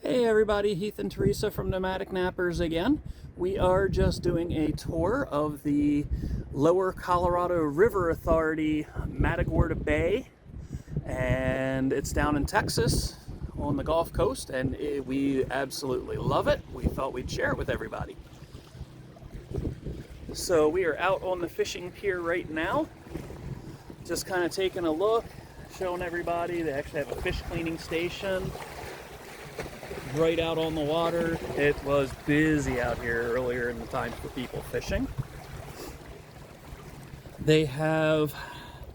Hey everybody, Heath and Teresa from Nomadic Nappers again. We are just doing a tour of the Lower Colorado River Authority Matagorda Bay, and it's down in Texas on the Gulf Coast, and we absolutely love it. We thought we'd share it with everybody. So we are out on the fishing pier right now, just kind of taking a look, showing everybody. They actually have a fish cleaning station right out on the water. It was busy out here earlier in the time for people fishing. They have...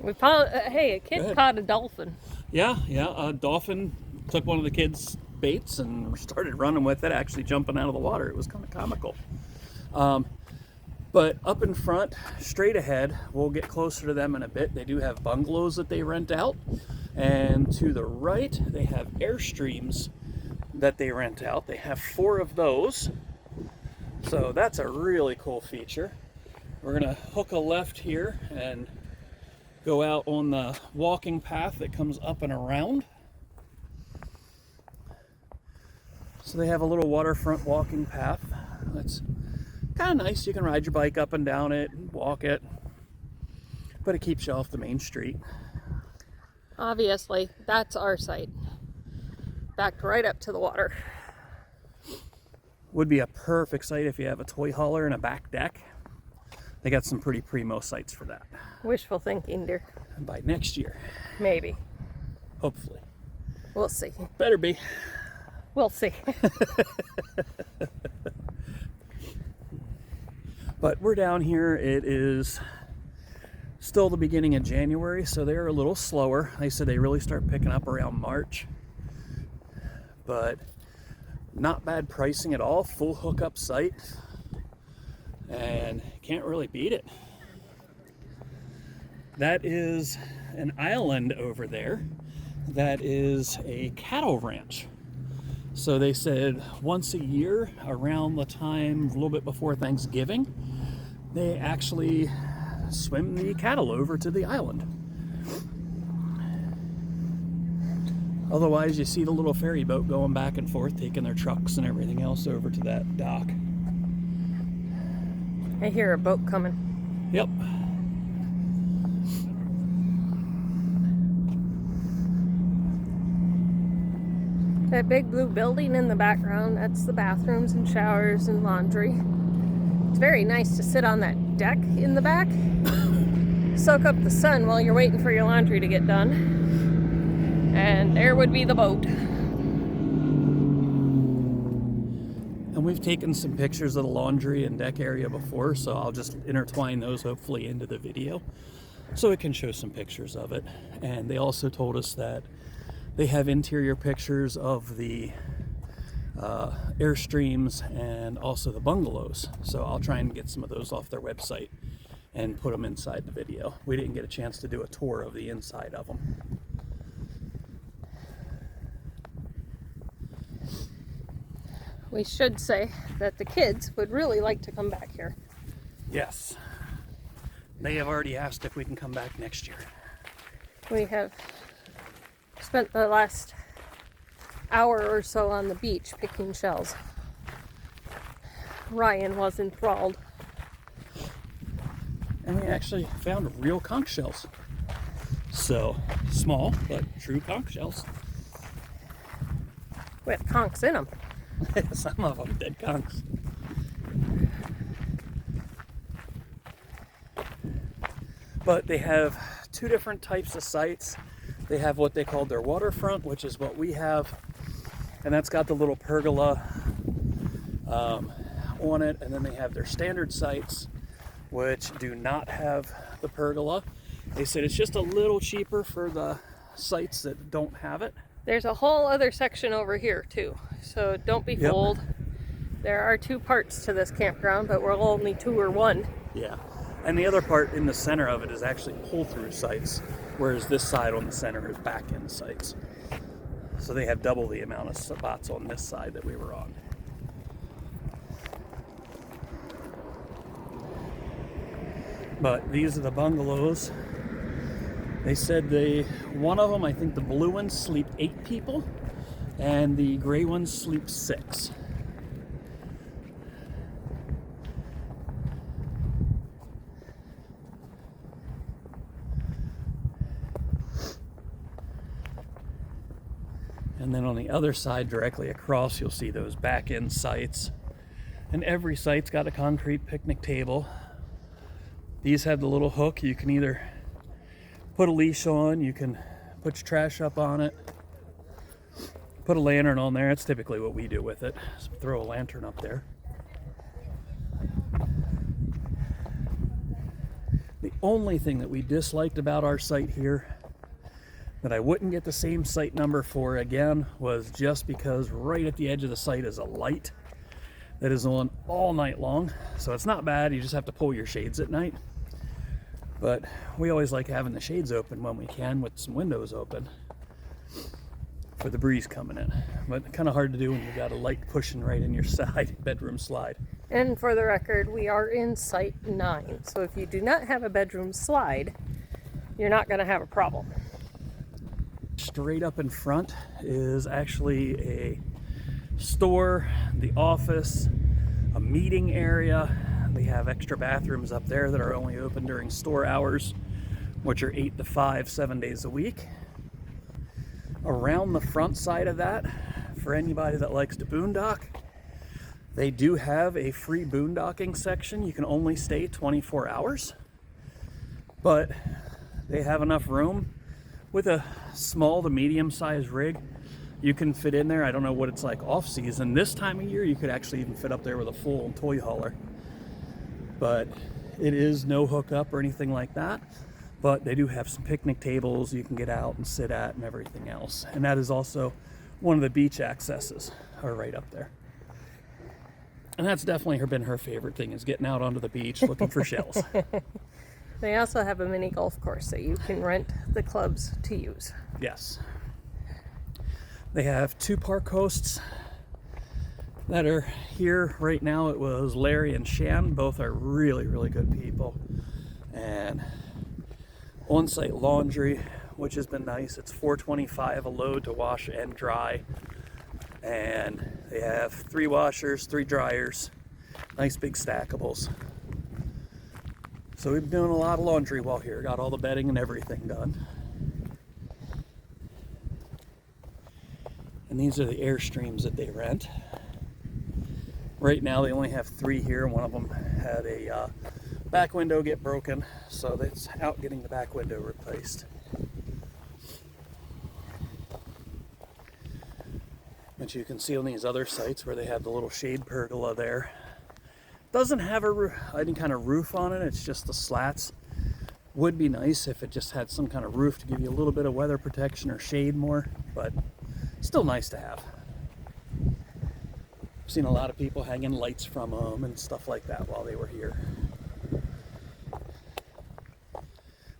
We found, hey, a kid caught a dolphin. Yeah, a dolphin took one of the kids' baits and started running with it, actually jumping out of the water. It was kind of comical. But up in front, straight ahead, we'll get closer to them in a bit. They do have bungalows that they rent out. And to the right, they have Airstreams that they rent out. They have 4 of those. So that's a really cool feature. We're gonna hook a left here and go out on the walking path that comes up and around. So they have a little waterfront walking path. That's kind of nice. You can ride your bike up and down it and walk it, but it keeps you off the main street. Obviously, that's our site. Backed right up to the water. Would be a perfect site if you have a toy hauler and a back deck. They got some pretty primo sites for that. Wishful thinking, dear. And by next year. Maybe. Hopefully. We'll see. Better be. We'll see. But we're down here. It is still the beginning of January, so they're a little slower. They said they really start picking up around March. But not bad pricing at all. Full hookup site. And can't really beat it. That is an island over there. That is a cattle ranch. So they said once a year, around the time, a little bit before Thanksgiving, they actually swim the cattle over to the island. Otherwise, you see the little ferry boat going back and forth, taking their trucks and everything else over to that dock. I hear a boat coming. Yep. That big blue building in the background, that's the bathrooms and showers and laundry. It's very nice to sit on that deck in the back, soak up the sun while you're waiting for your laundry to get done. And there would be the boat. And we've taken some pictures of the laundry and deck area before, so I'll just intertwine those hopefully into the video so it can show some pictures of it. And they also told us that they have interior pictures of the Airstreams and also the bungalows. So I'll try and get some of those off their website and put them inside the video. We didn't get a chance to do a tour of the inside of them. We should say that the kids would really like to come back here. Yes. They have already asked if we can come back next year. We have spent the last hour or so on the beach picking shells. Ryan was enthralled. And we actually found real conch shells. So, small, but true conch shells. With conchs in them. Some of them dead conchs. But they have 2 different types of sites. They have what they call their waterfront, which is what we have. And that's got the little pergola on it. And then they have their standard sites, which do not have the pergola. They said it's just a little cheaper for the sites that don't have it. There's a whole other section over here too, so don't be fooled. There are 2 parts to this campground, but we're only 2 or 1. Yeah, and the other part in the center of it is actually pull-through sites, whereas this side on the center is back-end sites. So they have double the amount of spots on this side that we were on. But these are the bungalows. They said one of them, I think the blue ones, sleep 8 people. And the gray one sleeps 6. And then on the other side, directly across, you'll see those back-end sites. And every site's got a concrete picnic table. These have the little hook. You can either put a leash on, you can put your trash up on it, put a lantern on there. That's typically what we do with it. So throw a lantern up there. The only thing that we disliked about our site here that I wouldn't get the same site number for again was just because right at the edge of the site is a light that is on all night long. So it's not bad, you just have to pull your shades at night. But we always like having the shades open when we can with some windows open for the breeze coming in. But kind of hard to do when you got a light pushing right in your side, bedroom slide. And for the record, we are in Site 9. So if you do not have a bedroom slide, you're not going to have a problem. Straight up in front is actually a store, the office, a meeting area. They have extra bathrooms up there that are only open during store hours, which are 8 to 5, 7 days a week. Around the front side of that, for anybody that likes to boondock, they do have a free boondocking section. You can only stay 24 hours, but they have enough room. With a small to medium-sized rig, you can fit in there. I don't know what it's like off-season. This time of year, you could actually even fit up there with a full toy hauler. But it is no hookup or anything like that. But they do have some picnic tables you can get out and sit at and everything else. And that is also one of the beach accesses, are right up there. And that's definitely been her favorite thing, is getting out onto the beach looking for shells. They also have a mini golf course that you can rent the clubs to use. Yes. They have 2 park hosts that are here right now. It was Larry and Shan. Both are really, really good people. And on-site laundry, which has been nice. It's $4.25 a load to wash and dry. And they have 3 washers, 3 dryers, nice big stackables. So we've been doing a lot of laundry while here. Got all the bedding and everything done. And these are the Airstreams that they rent. Right now they only have 3 here. One of them had a back window get broken, so that's out getting the back window replaced. But you can see on these other sites where they have the little shade pergola there. Doesn't have any kind of roof on it, it's just the slats. Would be nice if it just had some kind of roof to give you a little bit of weather protection or shade more, but still nice to have. I've seen a lot of people hanging lights from them and stuff like that while they were here.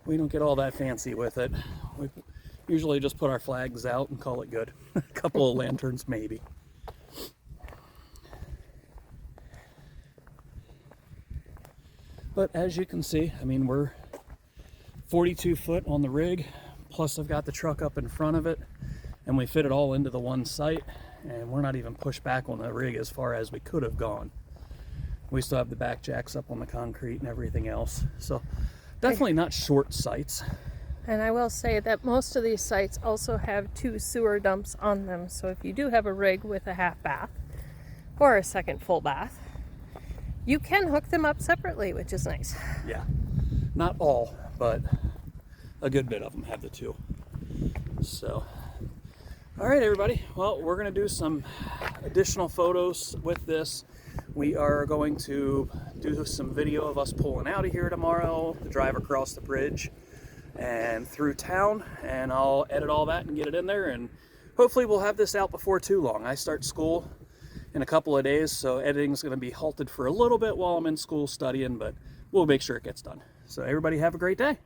We don't get all that fancy with it. We usually just put our flags out and call it good. A couple of lanterns maybe. But as you can see, I mean, we're 42 foot on the rig, plus I've got the truck up in front of it, and we fit it all into the one site, and we're not even pushed back on the rig as far as we could have gone. We still have the back jacks up on the concrete and everything else. So definitely not short sites. And I will say that most of these sites also have 2 sewer dumps on them. So if you do have a rig with a half bath or a second full bath, you can hook them up separately, which is nice. Yeah, not all, but a good bit of them have the 2. So, all right, everybody. Well, we're going to do some additional photos with this. We are going to do some video of us pulling out of here tomorrow, the drive across the bridge and through town, and I'll edit all that and get it in there, and hopefully we'll have this out before too long. I start school in a couple of days, so editing's going to be halted for a little bit while I'm in school studying, but we'll make sure it gets done. So everybody have a great day.